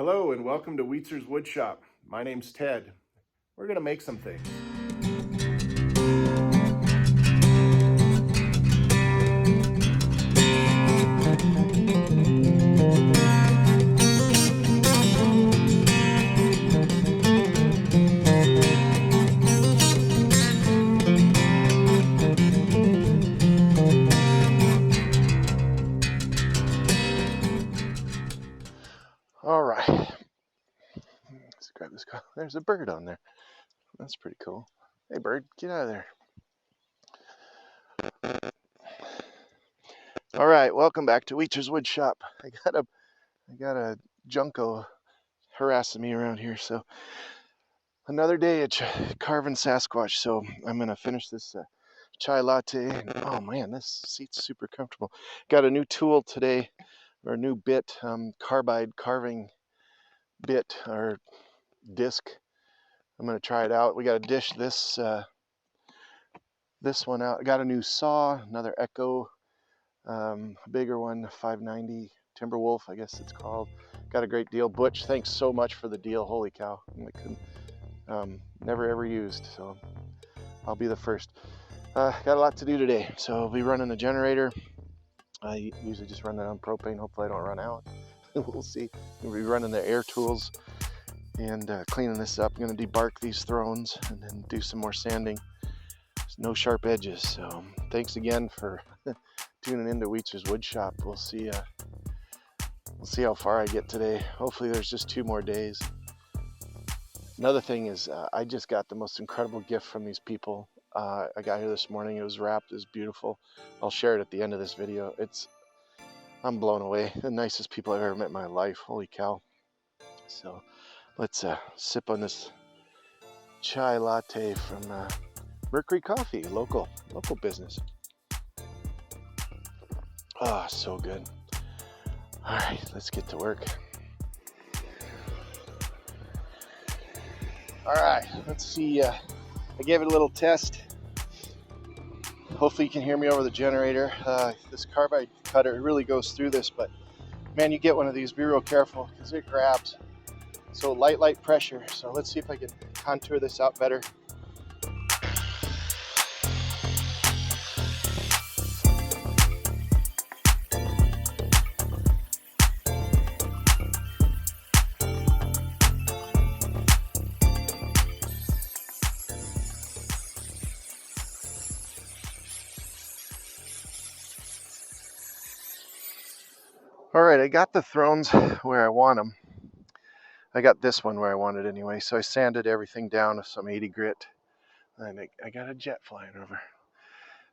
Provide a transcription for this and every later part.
Hello and welcome to Weetzer's Woodshop. My name's Ted. We're going to make some things. All right, let's grab this guy. There's a bird on there. That's pretty cool. Hey bird, get out of there. All right, welcome back to Weetzer's Woodshop. I got a junko harassing me around here, so another day at carving Sasquatch. So I'm gonna finish this chai latte. And, oh man, this seat's super comfortable. Got a new tool today, or a new bit, carbide carving bit or disc. I'm gonna try it out. We got to dish this one out. I got a new saw, another Echo, a bigger one, 590 Timberwolf, I guess it's called. Got a great deal. Butch, thanks so much for the deal. Holy cow! Never ever used, so I'll be the first. Got a lot to do today, so I'll be running the generator. I usually just run it on propane. Hopefully I don't run out. We'll see. We'll be running the air tools and cleaning this up. I'm going to debark these thrones and then do some more sanding. There's no sharp edges, so thanks again for tuning into Weetzer's Woodshop. We'll see how far I get today. Hopefully there's just 2 more days. Another thing is I just got the most incredible gift from these people. I got here this morning. It was wrapped. It was beautiful. I'll share it at the end of this video. I'm blown away. The nicest people I've ever met in my life. Holy cow. So let's sip on this chai latte from Mercury Coffee, local business. Ah, so good. All right, let's get to work. All right, let's see. I gave it a little test. Hopefully you can hear me over the generator. This carbide cutter really goes through this, but man, you get one of these, be real careful because it grabs. So light pressure. So let's see if I can contour this out better. All right, I got the thrones where I want them. I got this one where I want it anyway, so I sanded everything down with some 80 grit, and I got a jet flying over.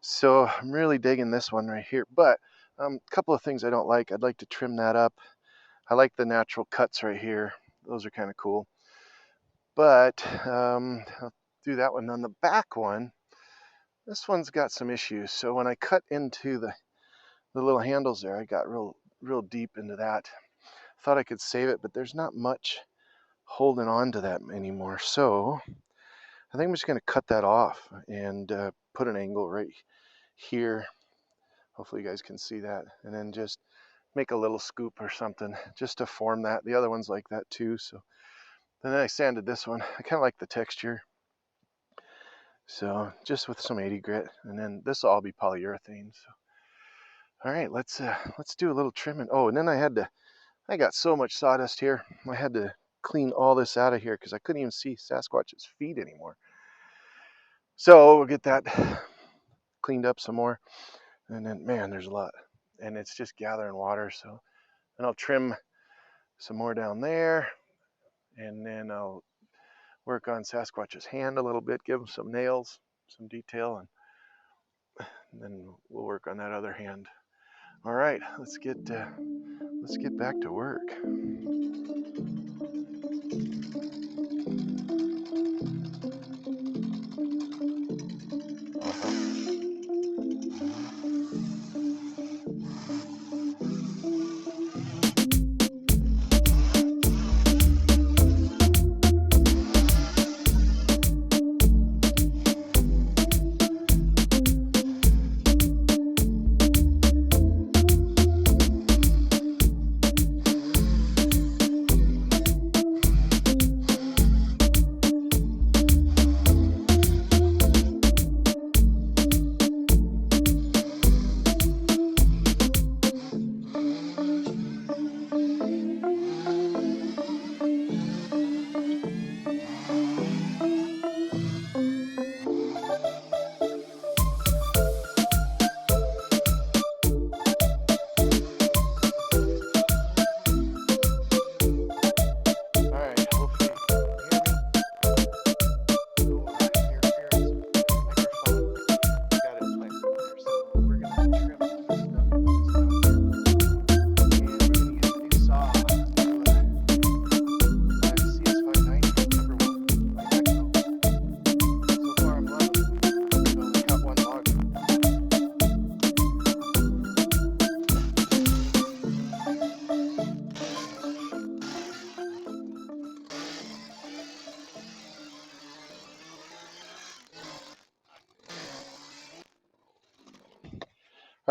So I'm really digging this one right here, but a couple of things I don't like. I'd like to trim that up. I like the natural cuts right here. Those are kind of cool. But I'll do that one. On the back one, this one's got some issues. So when I cut into the little handles there, I got real deep into that. Thought I could save it, but there's not much holding on to that anymore. So I think I'm just going to cut that off and put an angle right here. Hopefully you guys can see that. And then just make a little scoop or something just to form that. The other one's like that too. So then I sanded this one. I kind of like the texture. So just with some 80 grit, and then this will all be polyurethane. So all right, let's do a little trimming. Oh, and then I got so much sawdust here. I had to clean all this out of here because I couldn't even see Sasquatch's feet anymore. So we'll get that cleaned up some more. And then, man, there's a lot. And it's just gathering water. So then I'll trim some more down there. And then I'll work on Sasquatch's hand a little bit, give him some nails, some detail. And then we'll work on that other hand. All right, let's get back to work.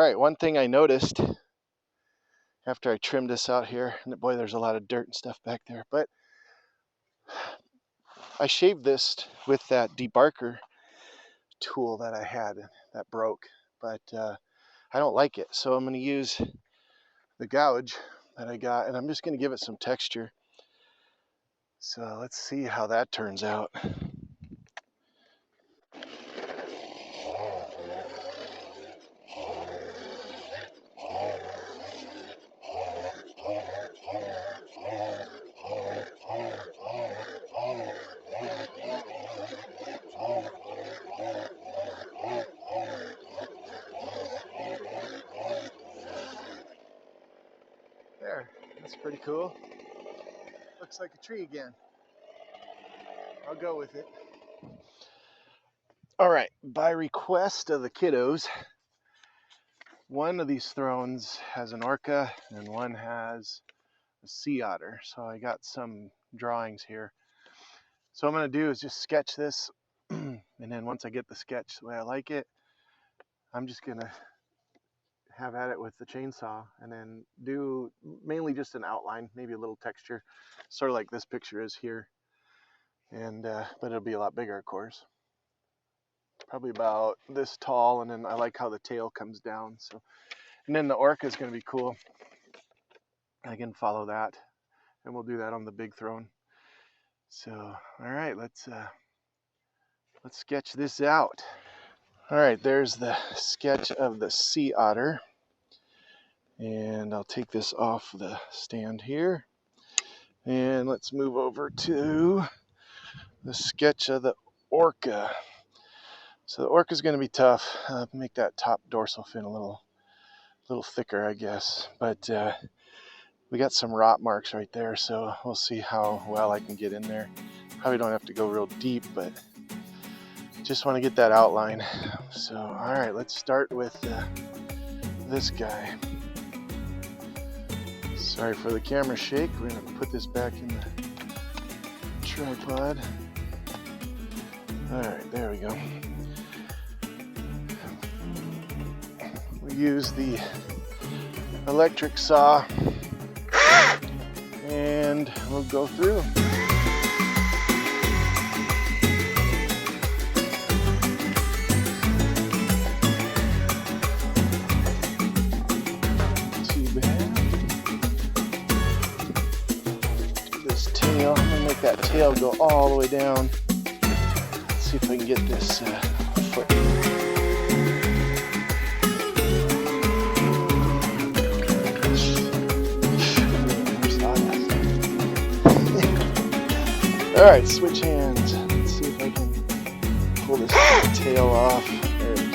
All right, one thing I noticed after I trimmed this out here, and boy, there's a lot of dirt and stuff back there, but I shaved this with that debarker tool that I had that broke, but I don't like it, so I'm going to use the gouge that I got, and I'm just going to give it some texture. So let's see how that turns out. There, that's pretty cool. Looks like a tree again. I'll go with it. All right, by request of the kiddos, one of these thrones has an orca and one has a sea otter. So I got some drawings here. So what I'm going to do is just sketch this, and then once I get the sketch the way I like it, I'm just going to have at it with the chainsaw and then do mainly just an outline, maybe a little texture, sort of like this picture is here. And but it'll be a lot bigger, of course. Probably about this tall, and then I like how the tail comes down. So, and then the orca is going to be cool. I can follow that, and we'll do that on the big throne. So, all right, let's sketch this out. All right, there's the sketch of the sea otter, and I'll take this off the stand here, and let's move over to the sketch of the orca. So the orca is going to be tough. Make that top dorsal fin a little thicker, I guess. But we got some rot marks right there, so we'll see how well I can get in there. Probably don't have to go real deep, but just want to get that outline. So, all right, let's start with this guy. Sorry for the camera shake. We're going to put this back in the tripod. All right, there we go. We use the electric saw and we'll go through. Too bad. This tail, I'm gonna make that tail go all the way down. Let's see if I can get this foot. All right, switch hands. Let's see if I can pull this tail off. There it is.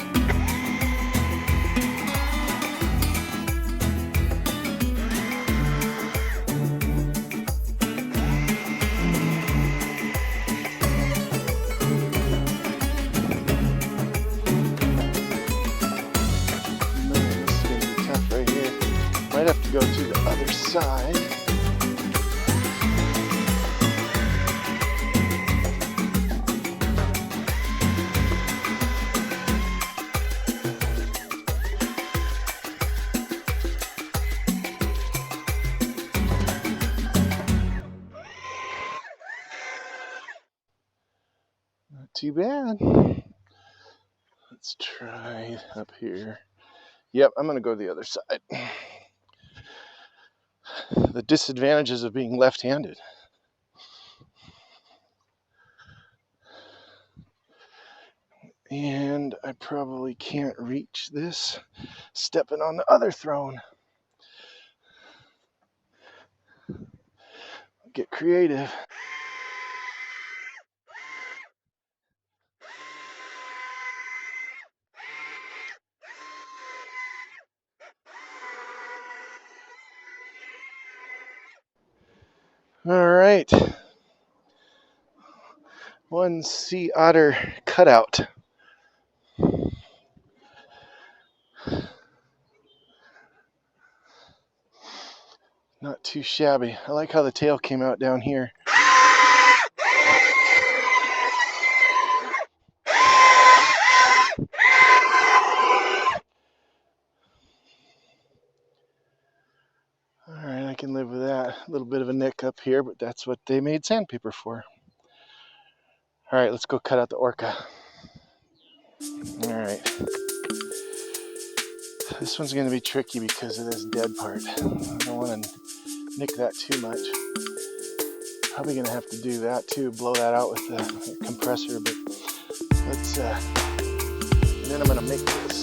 Man, this is going to be tough right here. Might have to go to the other side. Not too bad. Let's try up here. Yep, I'm going to go to the other side. The disadvantages of being left-handed. And I probably can't reach this stepping on the other throne. Get creative. All right. One sea otter cutout. Not too shabby. I like how the tail came out down here. can live with that. A little bit of a nick up here, but that's what they made sandpaper for. All right, let's go cut out the orca. All right. This one's going to be tricky because of this dead part. I don't want to nick that too much. Probably going to have to do that too, blow that out with the compressor, but let's, and then I'm going to make this.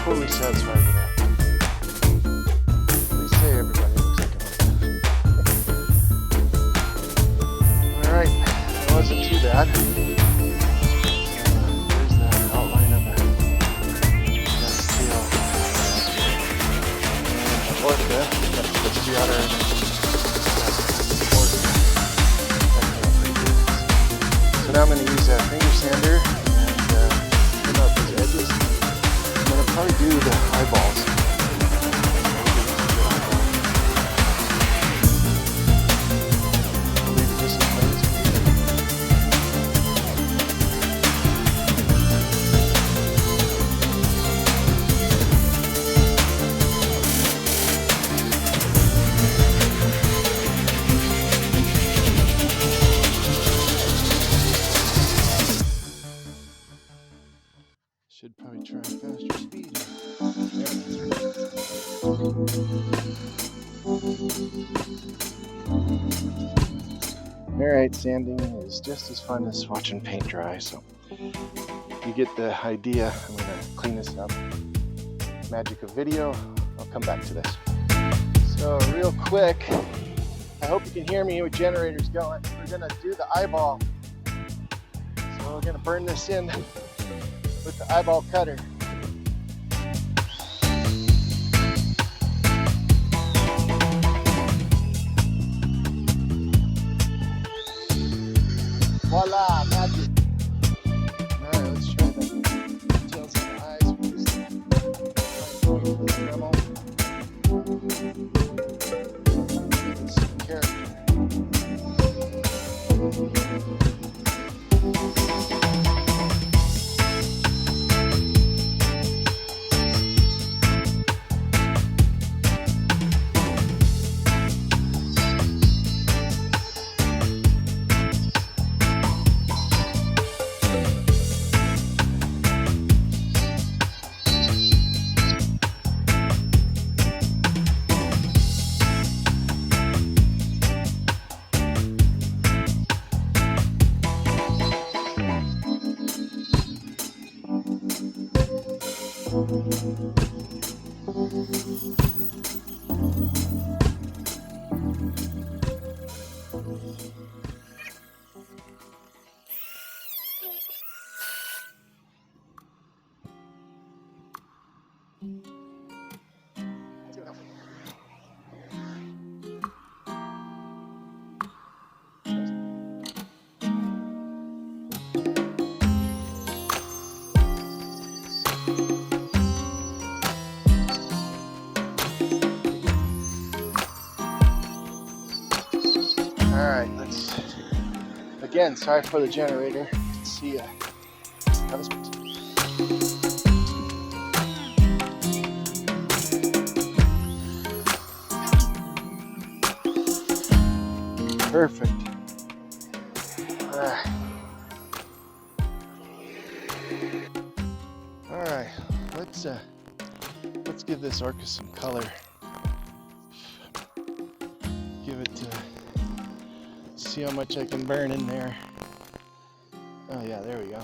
Totally satisfied with that. They say everybody looks like it. Alright, that wasn't too bad. There's the outline of that tail. And orca, let's see how they're orca. So now I'm going to use a finger sander and trim out those edges. I'll probably do the eyeballs. Leave it just in place. Should probably try faster speed. Alright, sanding is just as fun as watching paint dry, so you get the idea. I'm going to clean this up. Magic of video, I'll come back to this. So real quick, I hope you can hear me with generators going. We're going to do the eyeball. So we're going to burn this in with the eyeball cutter. Voila, magic. Alright, let's try the details of the eyes first. Give it some character. Alright, let's, again, sorry for the generator. Let's see how this works. Perfect. Alright, let's give this orca some color. Give it see how much I can burn in there. Oh yeah, there we go.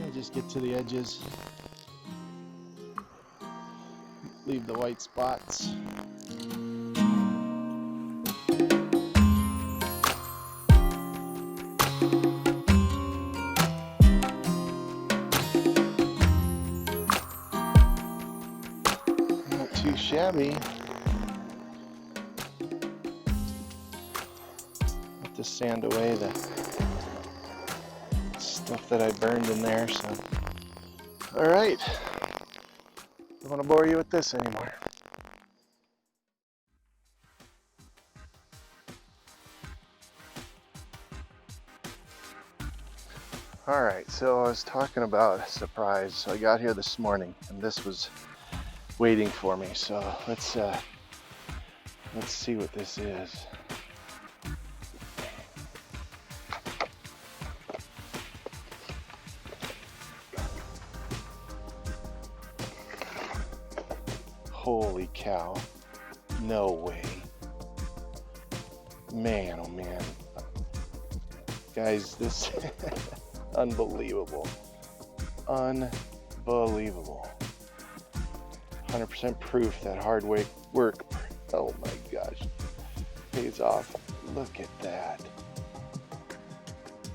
I'll just get to the edges. Leave the white spots. Not too shabby. to sand away the stuff that I burned in there. So, all right, don't want to bore you with this anymore. All right, so I was talking about a surprise. So I got here this morning, and this was waiting for me. So let's see what this is. Holy cow! No way, man! Oh man, guys, this. Unbelievable. Unbelievable. 100% proof that hard work, oh my gosh, pays off. Look at that.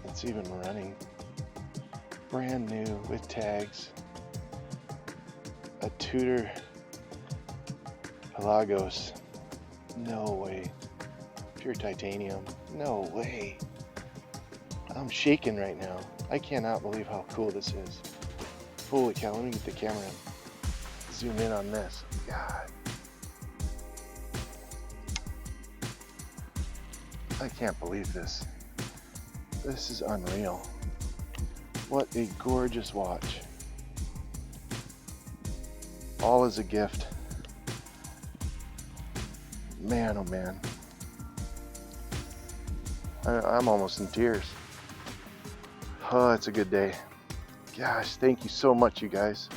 It's even running. Brand new with tags. A Tudor Pelagos. No way. Pure titanium. No way. I'm shaking right now. I cannot believe how cool this is. Holy cow, let me get the camera and zoom in on this. God. I can't believe this. This is unreal. What a gorgeous watch. All is a gift. Man, oh man. I'm almost in tears. Oh, it's a good day. Gosh, thank you so much, you guys.